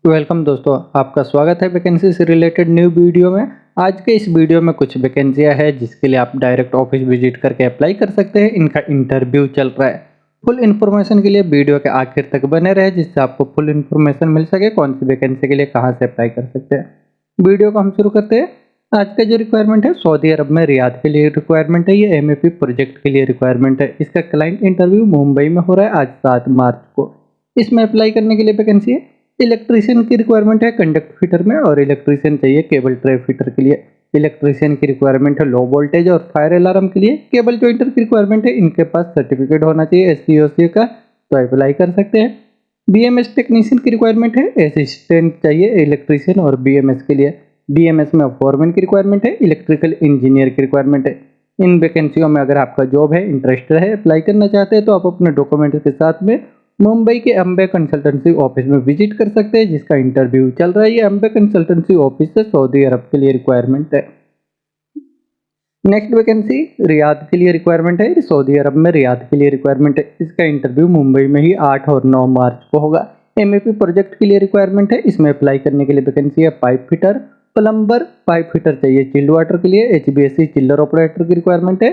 Welcome दोस्तों, आपका स्वागत है वैकेंसी से रिलेटेड न्यू वीडियो में। आज के इस वीडियो में कुछ वैकेंसियां हैं जिसके लिए आप डायरेक्ट ऑफिस विजिट करके अप्लाई कर सकते हैं। इनका इंटरव्यू चल रहा है। फुल इन्फॉर्मेशन के लिए वीडियो के आखिर तक बने रहे जिससे आपको फुल इन्फॉर्मेशन मिल सके कौन सी वैकेंसी के लिए कहाँ से अप्लाई कर सकते हैं। वीडियो को हम शुरू करते हैं। आज का जो रिक्वायरमेंट है सऊदी अरब में रियाद के लिए रिक्वायरमेंट है। ये एमएपी प्रोजेक्ट के लिए रिक्वायरमेंट है। इसका क्लाइंट इंटरव्यू मुंबई में हो रहा है आज 7 मार्च को। इसमें अप्लाई करने के लिए वैकेंसी है। इलेक्ट्रीशियन की रिक्वायरमेंट है कंडक्ट फिटर में, और इलेक्ट्रीशियन चाहिए केबल ट्रे फिटर के लिए। इलेक्ट्रीशियन की रिक्वायरमेंट है लो वोल्टेज और फायर अलार्म के लिए। केबल जॉइंटर की रिक्वायरमेंट है, इनके पास सर्टिफिकेट होना चाहिए एससीओसी का, तो अप्लाई कर सकते हैं। बीएमएस टेक्नीशियन की रिक्वायरमेंट है, असिस्टेंट चाहिए इलेक्ट्रीशियन और बीएमएस के लिए। बीएमएस में फोरमैन की रिक्वायरमेंट है। इलेक्ट्रिकल इंजीनियर की रिक्वायरमेंट है। इन वैकेंसियों में अगर आपका जॉब है, इंटरेस्टेड है, अप्लाई करना चाहते हैं तो आप अपने डॉक्यूमेंट के साथ में मुंबई के अम्बे कंसल्टेंसी ऑफिस में विजिट कर सकते हैं जिसका इंटरव्यू चल रहा है। ये अम्बे कंसल्टेंसी ऑफिस से सऊदी अरब के लिए रिक्वायरमेंट है। नेक्स्ट वैकेंसी रियाद के लिए रिक्वायरमेंट है। सऊदी अरब में रियाद के लिए रिक्वायरमेंट है। इसका इंटरव्यू मुंबई में ही 8 और 9 मार्च को होगा। एमएपी प्रोजेक्ट के लिए रिक्वायरमेंट है। इसमें अप्लाई करने के लिए वैकेंसी है pipe fitter, plumber. Pipe fitter चाहिए चिल्ड वाटर के लिए। एचबीएससी चिल्लर ऑपरेटर की रिक्वायरमेंट है।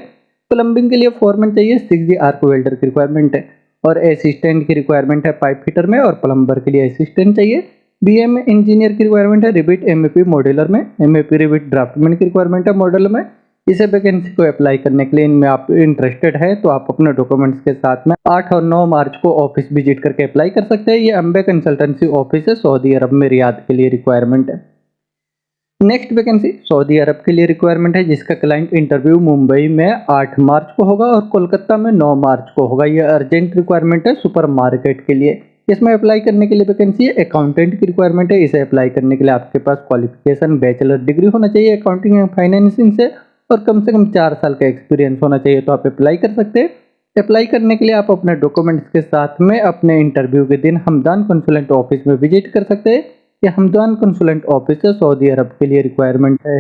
प्लम्बिंग के लिए फोरमैन चाहिए। 6G आर्क वेल्डर की रिक्वायरमेंट है। और असिस्टेंट की रिक्वायरमेंट है पाइप फिटर में, और प्लम्बर के लिए असिस्टेंट चाहिए। बीएम इंजीनियर की रिक्वायरमेंट है। रिबिट एमएपी मॉड्यूलर में, एमएपी रिबिट ड्राफ्टमैन की रिक्वायरमेंट है मॉडल में। इसे वैकेंसी को अप्लाई करने के लिए इनमें आप इंटरेस्टेड है तो आप अपने डॉक्यूमेंट्स के साथ में 8 और 9 मार्च को ऑफिस विजिट करके अप्लाई कर सकते हैं। ये अम्बे कंसल्टेंसी ऑफिस है, सऊदी अरब में रियाद के लिए रिक्वायरमेंट है। नेक्स्ट वैकेंसी सऊदी अरब के लिए रिक्वायरमेंट है जिसका क्लाइंट इंटरव्यू मुंबई में 8 मार्च को होगा और कोलकाता में 9 मार्च को होगा। यह अर्जेंट रिक्वायरमेंट है सुपर मार्केट के लिए। इसमें अप्लाई करने के लिए वैकेंसी है अकाउंटेंट की रिक्वायरमेंट है। इसे अप्लाई करने के लिए आपके पास क्वालिफिकेशन बैचलर डिग्री होना चाहिए अकाउंटिंग एंड फाइनेंसिंग से, और कम से कम 4 साल का एक्सपीरियंस होना चाहिए, तो आप अप्लाई कर सकते हैं। अप्लाई करने के लिए आप अपने डॉक्यूमेंट्स के साथ में अपने इंटरव्यू के दिन हमदान कंसुलेंट ऑफिस में विजिट कर सकते हैं। ये हमदान कंसुलेंट ऑफिस है, सऊदी अरब के लिए रिक्वायरमेंट है।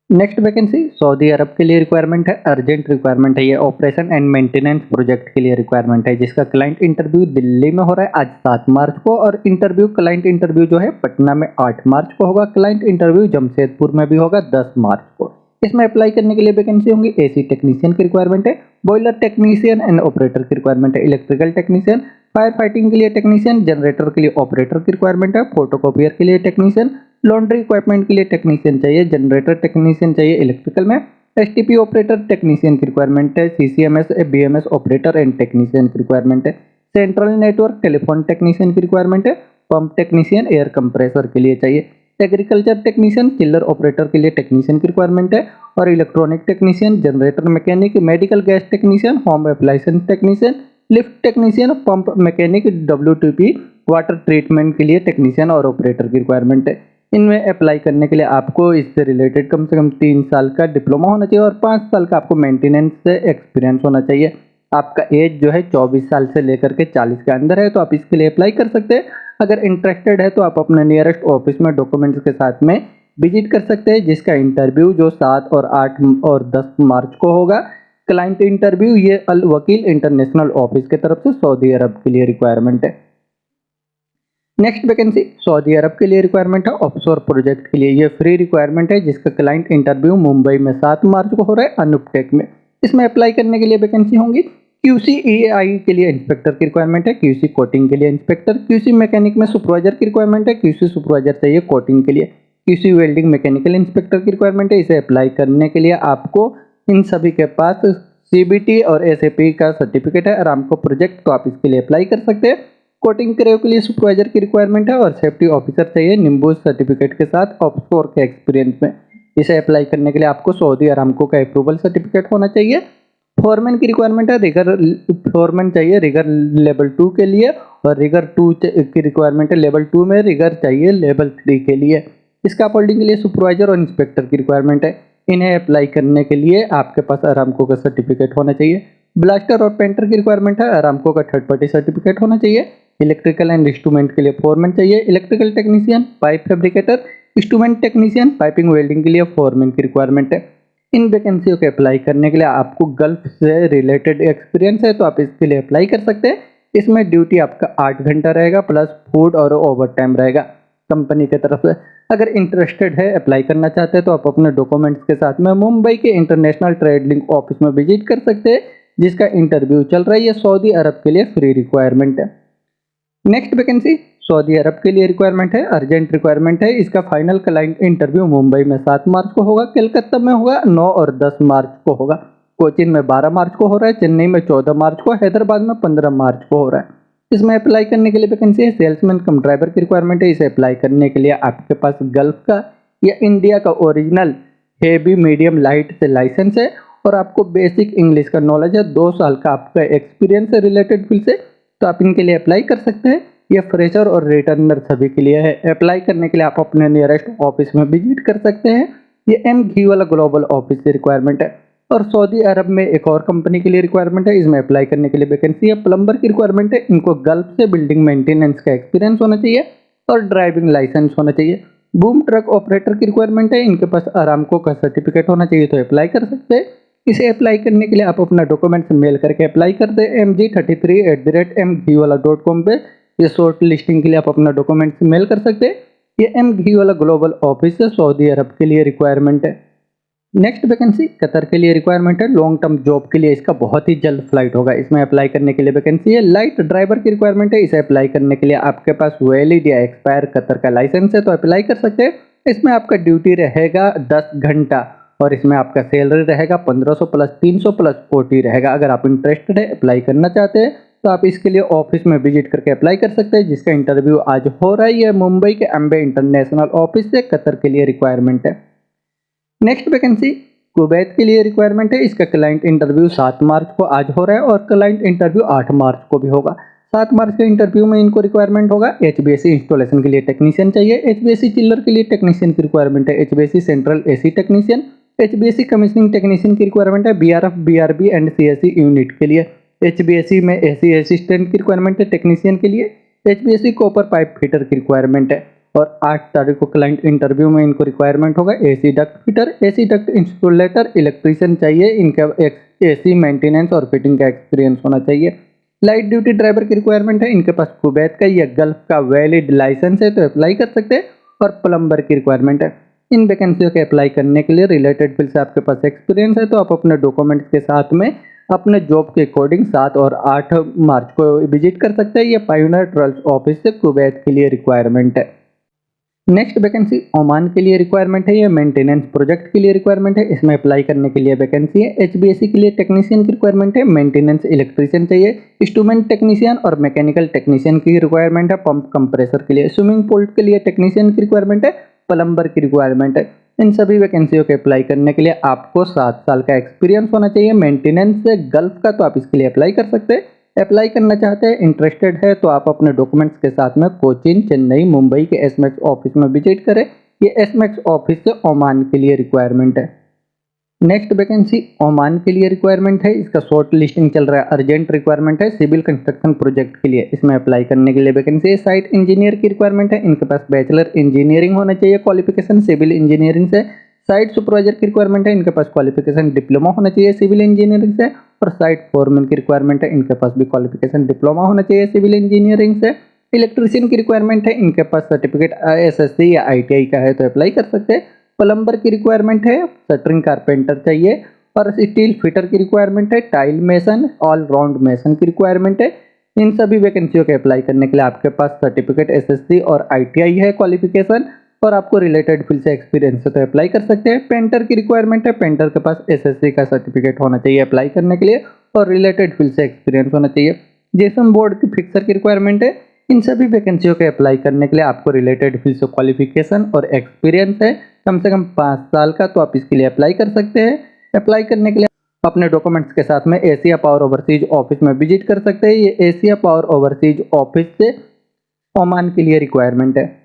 नेक्स्ट वैकेंसी सऊदी अरब के लिए रिक्वायरमेंट है, अर्जेंट रिक्वायरमेंट है। ये ऑपरेशन एंड मेंटेनेंस प्रोजेक्ट के लिए रिक्वायरमेंट है जिसका क्लाइंट इंटरव्यू दिल्ली में हो रहा है आज 7 मार्च को, और क्लाइंट इंटरव्यू जो है पटना में 8 मार्च को होगा। क्लाइंट इंटरव्यू जमशेदपुर में भी होगा 10 मार्च को। इसमें अप्लाई करने के लिए वैकेंसी होंगी एसी टेक्नीशियन की रिक्वायरमेंट है, बॉयलर टेक्नीशियन एंड ऑपरेटर की रिक्वायरमेंट है, इलेक्ट्रिकल टेक्नीशियन, फायर फाइटिंग के लिए टेक्नीशियन, जनरेटर के लिए ऑपरेटर की रिक्वायरमेंट है, फोटोकॉपियर के लिए टेक्नीशियन, लॉन्ड्री इक्विपमेंट के लिए टेक्नीशियन चाहिए, जनरेटर टेक्नीशियन चाहिए इलेक्ट्रिकल में, एसटीपी ऑपरेटर टेक्नीशियन की रिक्वायरमेंट है, CCMS BMS operator and technician की रिक्वायरमेंट है, सेंट्रल नेटवर्क टेलीफोन टेक्नीशियन की रिक्वायरमेंट है, पंप टेक्नीशियन एयर कंप्रेसर के लिए चाहिए, एग्रीकल्चर टेक्नीशियन चिल्लर ऑपरेटर के लिए टेक्नीशियन की रिक्वायरमेंट है, और electronic technician, generator mechanic, medical gas technician, home appliance technician, lift technician, pump mechanic, WTP water treatment के लिए टेक्नीशियन और ऑपरेटर की रिक्वायरमेंट है। इनमें अप्लाई करने के लिए आपको इससे रिलेटेड कम से कम 3 साल का डिप्लोमा होना चाहिए और 5 साल का आपको मेंटेनेंस से एक्सपीरियंस होना चाहिए। आपका एज जो है 24 साल से लेकर के 40 के अंदर है, तो आप इसके लिए अप्लाई कर सकते हैं। अगर इंटरेस्टेड है तो आप अपने नियरेस्ट ऑफिस में डॉक्यूमेंट्स के साथ में विजिट कर सकते हैं जिसका इंटरव्यू जो 7 और 8 और 10 मार्च को होगा। क्लाइंट इंटरव्यू ये अल वकील इंटरनेशनल ऑफिस की तरफ से सऊदी अरब के लिए रिक्वायरमेंट है। नेक्स्ट वैकेंसी सऊदी अरब के लिए रिक्वायरमेंट है ऑफशोर प्रोजेक्ट के लिए। ये फ्री रिक्वायरमेंट है जिसका क्लाइंट इंटरव्यू मुंबई में 7 मार्च को हो रहा है अनुपटेक में। इसमें अप्लाई करने के लिए वैकेंसी होंगी क्यूसी ईआई के लिए इंस्पेक्टर की रिक्वायरमेंट है, क्यूसी कोटिंग के लिए इंस्पेक्टर, क्यूसी मैकेनिक में सुपरवाइजर की रिक्वायरमेंट है, क्यूसी सुपरवाइजर चाहिए कोटिंग के लिए, क्यूसी वेल्डिंग मैकेनिकल इंस्पेक्टर की रिक्वायरमेंट है। इसे अप्लाई करने के लिए आपको इन सभी के पास सीबीटी और एसएपी का सर्टिफिकेट है अरामको प्रोजेक्ट, तो आप इसके लिए अप्लाई कर सकते हैं। कोटिंग क्रेव के लिए सुपरवाइजर की रिक्वायरमेंट है और सेफ्टी ऑफिसर चाहिए निम्बू सर्टिफिकेट के साथ ऑफशोर के एक्सपीरियंस में। इसे अप्लाई करने के लिए आपको सऊदी अरामको का अप्रूवल सर्टिफिकेट होना चाहिए। फोरमैन की रिक्वायरमेंट है, रिगर फोरमैन चाहिए रिगर लेवल 2 के लिए, और रिगर 2 की रिक्वायरमेंट है लेवल 2 में, रिगर चाहिए लेवल 3 के लिए। इसका होल्डिंग के लिए सुपरवाइजर और इंस्पेक्टर की रिक्वायरमेंट है। इन्हें अप्लाई करने के लिए आपके पास अरामको का सर्टिफिकेट होना चाहिए। ब्लास्टर और पेंटर की रिक्वायरमेंट है, अरामको का थर्ड पार्टी सर्टिफिकेट होना चाहिए। इलेक्ट्रिकल एंड इंस्ट्रूमेंट के लिए फोरमैन चाहिए, electrical technician, pipe fabricator, instrument technician, piping welding के लिए फोरमैन की रिक्वायरमेंट है। इन वैकेंसियों के अप्लाई करने के लिए आपको गल्फ से रिलेटेड एक्सपीरियंस है तो आप इसके लिए अप्लाई कर सकते हैं। इसमें ड्यूटी आपका 8 घंटा रहेगा प्लस फूड और ओवर टाइम रहेगा कंपनी की तरफ से। अगर इंटरेस्टेड है, अप्लाई करना चाहते हैं, तो आप अपने डॉक्यूमेंट्स के साथ में मुंबई के इंटरनेशनल ट्रेड लिंक ऑफिस में विजिट कर सकते हैं, जिसका इंटरव्यू चल रहा है। ये सऊदी अरब के लिए फ्री रिक्वायरमेंट है। नेक्स्ट वैकेंसी सऊदी अरब के लिए रिक्वायरमेंट है, अर्जेंट रिक्वायरमेंट है। इसका फाइनल क्लाइंट इंटरव्यू मुंबई में 7 मार्च को होगा, कलकत्ता में होगा 9 और 10 मार्च को होगा, कोचीन में 12 मार्च को हो रहा है, चेन्नई में 14 मार्च को, हैदराबाद में 15 मार्च को हो रहा है। इसमें अप्लाई करने के लिए वैकेंसी है, सेल्समैन कम ड्राइवर की रिक्वायरमेंट है। इसे अप्लाई करने के लिए आपके पास गल्फ का या इंडिया का ओरिजिनल हेवी मीडियम लाइट से लाइसेंस है और आपको बेसिक इंग्लिश का नॉलेज है, 2 साल का आपका एक्सपीरियंस है रिलेटेड फील्ड से, तो आप इनके लिए अप्लाई कर सकते हैं। ये फ्रेशर और रिटर्नर सभी के लिए है। अप्लाई करने के लिए आप अपने नियरेस्ट ऑफिस में विजिट कर सकते हैं। ये एम वाला ग्लोबल ऑफिस की रिक्वायरमेंट है। और सऊदी अरब में एक और कंपनी के लिए रिक्वायरमेंट है, इसमें अप्लाई करने के लिए वैकेंसी है, प्लम्बर की रिक्वायरमेंट है। इनको गल्फ से बिल्डिंग मेंटेनेंस का एक्सपीरियंस होना चाहिए और ड्राइविंग लाइसेंस होना चाहिए। बूम ट्रक ऑपरेटर की रिक्वायरमेंट है, इनके पास अरामको का सर्टिफिकेट होना चाहिए, तो अप्लाई कर सकते हैं। इसे अप्लाई करने के लिए आप अपना डॉक्यूमेंट्स मेल करके अप्लाई कर दें mg33@mgwala.com पे। ये शॉर्ट लिस्टिंग के लिए आप अपना डॉक्यूमेंट्स मेल कर सकते हैं। ये mgwala ग्लोबल ऑफिस है, सऊदी अरब के लिए रिक्वायरमेंट है। नेक्स्ट वैकेंसी कतर के लिए रिक्वायरमेंट है, लॉन्ग टर्म जॉब के लिए इसका बहुत ही जल्द फ्लाइट होगा। इसमें अप्लाई करने के लिए वैकेंसी है, लाइट ड्राइवर की रिक्वायरमेंट है। इसे अप्लाई करने के लिए आपके पास वैलिड या एक्सपायर कतर का लाइसेंस है, तो अप्लाई कर सकते हैं। इसमें आपका ड्यूटी रहेगा 10 घंटा और इसमें आपका सैलरी रहेगा 1500 प्लस 300 प्लस OT रहेगा। अगर आप इंटरेस्टेड है, अप्लाई करना चाहते हैं, तो आप इसके लिए ऑफिस में विजिट करके अप्लाई कर सकते हैं, जिसका इंटरव्यू आज हो रहा है। ये मुंबई के एम्बे इंटरनेशनल ऑफिस से कतर के लिए रिक्वायरमेंट है। नेक्स्ट वैकेंसी कुवैत के लिए रिक्वायरमेंट है। इसका क्लाइंट इंटरव्यू 7 मार्च को आज हो रहा है और क्लाइंट इंटरव्यू 8 मार्च को भी होगा। 7 मार्च के इंटरव्यू में इनको रिक्वायरमेंट होगा, HVAC इंस्टॉलेशन के लिए टेक्नीशियन चाहिए, HVAC चिल्लर के लिए टेक्नीशियन की रिक्वायरमेंट है, HVAC central AC technician, HVAC commissioning technician की रिक्वायरमेंट है, BRF BRB and CSE unit के लिए, HVAC में AC असिस्टेंट की रिक्वायरमेंट है टेक्नीशियन के लिए, HVAC कॉपर पाइप फिटर की रिक्वायरमेंट है। और 8 तारीख को क्लाइंट इंटरव्यू में इनको रिक्वायरमेंट होगा AC duct fitter, AC duct installer, electrician चाहिए, इनका AC मेंटेनेंस और फिटिंग का एक्सपीरियंस होना चाहिए। लाइट ड्यूटी ड्राइवर की रिक्वायरमेंट है, इनके पास कुवैत का या गल्फ का वैलिड लाइसेंस है, तो अप्लाई कर सकते हैं। और प्लम्बर की रिक्वायरमेंट है। इन वैकेंसियों के अप्लाई करने के लिए रिलेटेड फील्ड से आपके पास एक्सपीरियंस है, तो आप अपने डॉक्यूमेंट्स के साथ में अपने जॉब के अकॉर्डिंग 7 और 8 मार्च को विजिट कर सकते हैं। ये पायोनियर ट्रेल्स ऑफिस से कुवैत के लिए रिक्वायरमेंट है। नेक्स्ट वैकेंसी ओमान के लिए रिक्वायरमेंट है, ये मेंटेनेंस प्रोजेक्ट के लिए रिक्वायरमेंट है। इसमें अप्लाई करने के लिए वैकेंसी है, HVAC के लिए टेक्नीशियन की रिक्वायरमेंट है, मेंटेनेंस इलेक्ट्रीशियन चाहिए, इंस्ट्रूमेंट टेक्नीशियन और मैकेनिकल टेक्नीशियन की रिक्वायरमेंट है, पंप कंप्रेसर के लिए, स्विमिंग पूल के लिए टेक्नीशियन की रिक्वायरमेंट है, प्लम्बर की रिक्वायरमेंट है। इन सभी वैकेंसियों के अप्लाई करने के लिए आपको 7 साल का एक्सपीरियंस होना चाहिए मेंटेनेंस से गल्फ का, तो आप इसके लिए अप्लाई कर सकते हैं। अप्लाई करना चाहते हैं, इंटरेस्टेड है, तो आप अपने डॉक्यूमेंट्स के साथ में कोचीन, चेन्नई, मुंबई के SMAX ऑफिस में विजिट करें। ये SMAX ऑफिस से ओमान के लिए रिक्वायरमेंट है। नेक्स्ट वैकेंसी ओमान के लिए रिक्वायरमेंट है, इसका शॉर्ट लिस्टिंग चल रहा है, अर्जेंट रिक्वायरमेंट है, सिविल कंस्ट्रक्शन प्रोजेक्ट के लिए। इसमें अप्लाई करने के लिए वैकेंसी है, साइट इंजीनियर की रिक्वायरमेंट है, इनके पास बैचलर इंजीनियरिंग होना चाहिए क्वालिफिकेशन सिविल इंजीनियरिंग से। साइट सुपरवाइजर की रिक्वायरमेंट है, इनके पास क्वालिफिकेशन डिप्लोमा होना चाहिए सिविल इंजीनियरिंग से। और साइट फोरमैन की रिक्वायरमेंट है, इनके पास भी क्वालिफिकेशन डिप्लोमा होना चाहिए सिविल इंजीनियरिंग से। इलेक्ट्रीशियन की रिक्वायरमेंट है, इनके पास सर्टिफिकेट SSC या ITI का है, तो अप्लाई कर सकते हैं। प्लम्बर की रिक्वायरमेंट है, शटरिंग कारपेंटर चाहिए। और स्टील फिटर की रिक्वायरमेंट है, tile mason, all round mason की रिक्वायरमेंट है। इन सभी वैकेंसियों के अप्लाई करने के लिए आपके पास सर्टिफिकेट SSC और ITI है क्वालिफिकेशन, और आपको रिलेटेड फील्ड से एक्सपीरियंस है, तो अप्लाई कर सकते हैं। पेंटर की रिक्वायरमेंट है, पेंटर के पास SSC का सर्टिफिकेट होना चाहिए अप्लाई करने के लिए, और रिलेटेड फील्ड से एक्सपीरियंस होना चाहिए। जेसन बोर्ड की फिक्सर की रिक्वायरमेंट है। इन सभी वैकेंसियों के अप्लाई करने के लिए आपको रिलेटेड फील्ड से क्वालिफिकेशन और एक्सपीरियंस है कम से कम 5 साल का, तो आप इसके लिए अप्लाई कर सकते हैं। अप्लाई करने के लिए अपने डॉक्यूमेंट्स के साथ में एशिया पावर ओवरसीज ऑफिस में विजिट कर सकते हैं। ये एशिया पावर ओवरसीज ऑफिस से ओमान के लिए रिक्वायरमेंट है।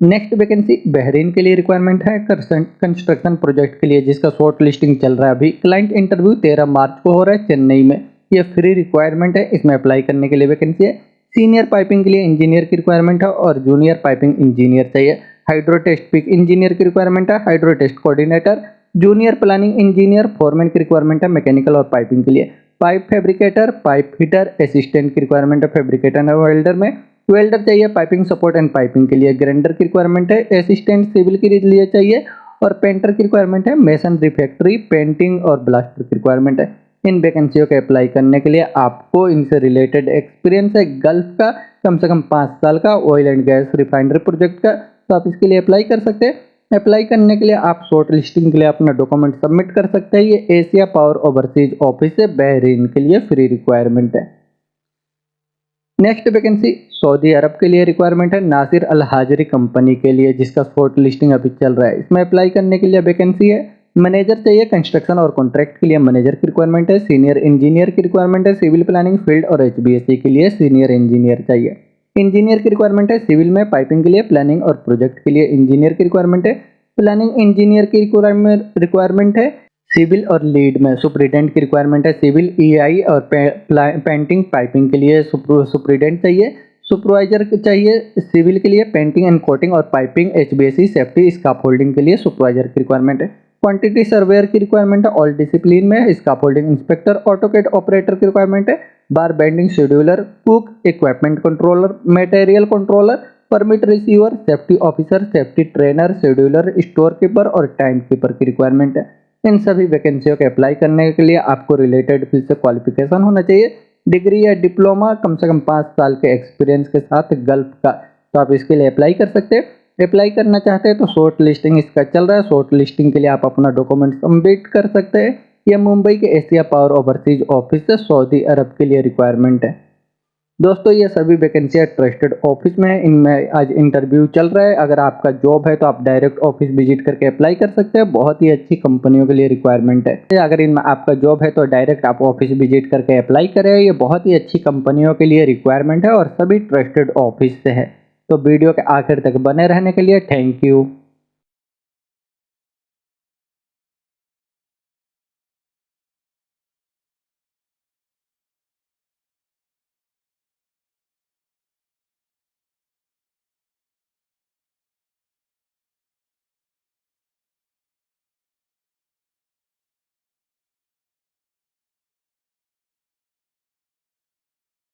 नेक्स्ट वैकेंसी बहरीन के लिए रिक्वायरमेंट है, कंस्ट्रक्शन प्रोजेक्ट के लिए, जिसका शॉर्ट लिस्टिंग चल रहा है अभी। क्लाइंट इंटरव्यू 13 मार्च को हो रहा है चेन्नई में। ये फ्री रिक्वायरमेंट है, इसमें अप्लाई करने के लिए वैकेंसी है। सीनियर पाइपिंग के लिए इंजीनियर की रिक्वायरमेंट है और जूनियर पाइपिंग इंजीनियर चाहिए। हाइड्रोटेस्ट पिक इंजीनियर की रिक्वायरमेंट है, hydrotest coordinator, junior planning engineer, foreman की रिक्वायरमेंट है मैकेनिकल और पाइपिंग के लिए। Pipe fabricator, pipe fitter, assistant की रिक्वायरमेंट है फैब्रिकेटर और वेल्डर में। वेल्डर चाहिए पाइपिंग सपोर्ट एंड पाइपिंग के लिए। ग्राइंडर की रिक्वायरमेंट है। असिस्टेंट सिविल के लिए चाहिए और पेंटर की रिक्वायरमेंट है। मेसन रिफैक्ट्री, पेंटिंग और ब्लास्टर की रिक्वायरमेंट है। इन वैकेंसियों के अप्लाई करने के लिए आपको इनसे रिलेटेड एक्सपीरियंस है गल्फ का कम से कम 5 साल का, oil and gas refinery project का, तो आप इसके लिए अप्लाई कर सकते हैं। अप्लाई करने के लिए आप शॉर्ट लिस्टिंग के लिए अपना डॉक्यूमेंट सबमिट कर सकते हैं। ये एशिया पावर ओवरसीज ऑफिस है, बहरीन के लिए फ्री रिक्वायरमेंट है। नेक्स्ट वैकेंसी सऊदी अरब के लिए रिक्वायरमेंट है, नासिर अल हाजरी कंपनी के लिए, जिसका शॉर्ट लिस्टिंग अभी चल रहा है। इसमें अप्लाई करने के लिए वैकेंसी है। मैनेजर चाहिए कंस्ट्रक्शन और कॉन्ट्रैक्ट के लिए मैनेजर की रिक्वायरमेंट है। सीनियर इंजीनियर की रिक्वायरमेंट है। सिविल प्लानिंग फील्ड और एचबीएससी के लिए सीनियर इंजीनियर चाहिए। इंजीनियर की रिक्वायरमेंट है। सिविल में पाइपिंग के लिए, प्लानिंग और प्रोजेक्ट के लिए इंजीनियर की रिक्वायरमेंट है। प्लानिंग इंजीनियर की रिक्वायरमेंट है। सिविल और लीड में सुपरिटेंडेंट की रिक्वायरमेंट है। सिविल ईआई और पेंटिंग पाइपिंग के लिए सुपरिटेंडेंट चाहिए। सुपरवाइजर चाहिए सिविल के लिए, पेंटिंग एंड कोटिंग और पाइपिंग एचबीएससी सेफ्टी स्काफोल्डिंग के लिए सुपरवाइजर की रिक्वायरमेंट है। क्वांटिटी सर्वेयर की रिक्वायरमेंट है ऑल डिसिप्लिन में। स्काफोल्डिंग इंस्पेक्टर, ऑटोकैड ऑपरेटर की रिक्वायरमेंट है। बार bending scheduler, cook, equipment controller, material controller, permit receiver, safety officer, safety trainer, scheduler, store keeper और टाइम कीपर की रिक्वायरमेंट है। इन सभी वैकेंसियों के अप्लाई करने के लिए आपको रिलेटेड फील्ड से क्वालिफिकेशन होना चाहिए, डिग्री या डिप्लोमा, कम से कम 5 साल के एक्सपीरियंस के साथ गल्फ का, तो आप इसके लिए अप्लाई कर सकते हैं। अप्लाई करना चाहते हैं तो शॉर्ट लिस्टिंग इसका चल रहा है। शॉर्ट लिस्टिंग के लिए आप अपना डॉक्यूमेंट सबमिट कर सकते हैं। यह मुंबई के एशिया पावर ओवरसीज ऑफिस से सऊदी अरब के लिए रिक्वायरमेंट है। दोस्तों ये सभी वैकेंसियाँ ट्रस्टेड ऑफिस में है, इनमें आज इंटरव्यू चल रहा है। अगर आपका जॉब है तो आप डायरेक्ट ऑफिस विजिट करके अप्लाई कर सकते हैं। बहुत ही अच्छी कंपनियों के लिए रिक्वायरमेंट है। अगर इनमें आपका जॉब है तो डायरेक्ट आप ऑफिस विजिट करके अप्लाई करें। ये बहुत ही अच्छी कंपनियों के लिए रिक्वायरमेंट है और सभी ट्रस्टेड ऑफिस से है। तो वीडियो के आखिर तक बने रहने के लिए थैंक यू।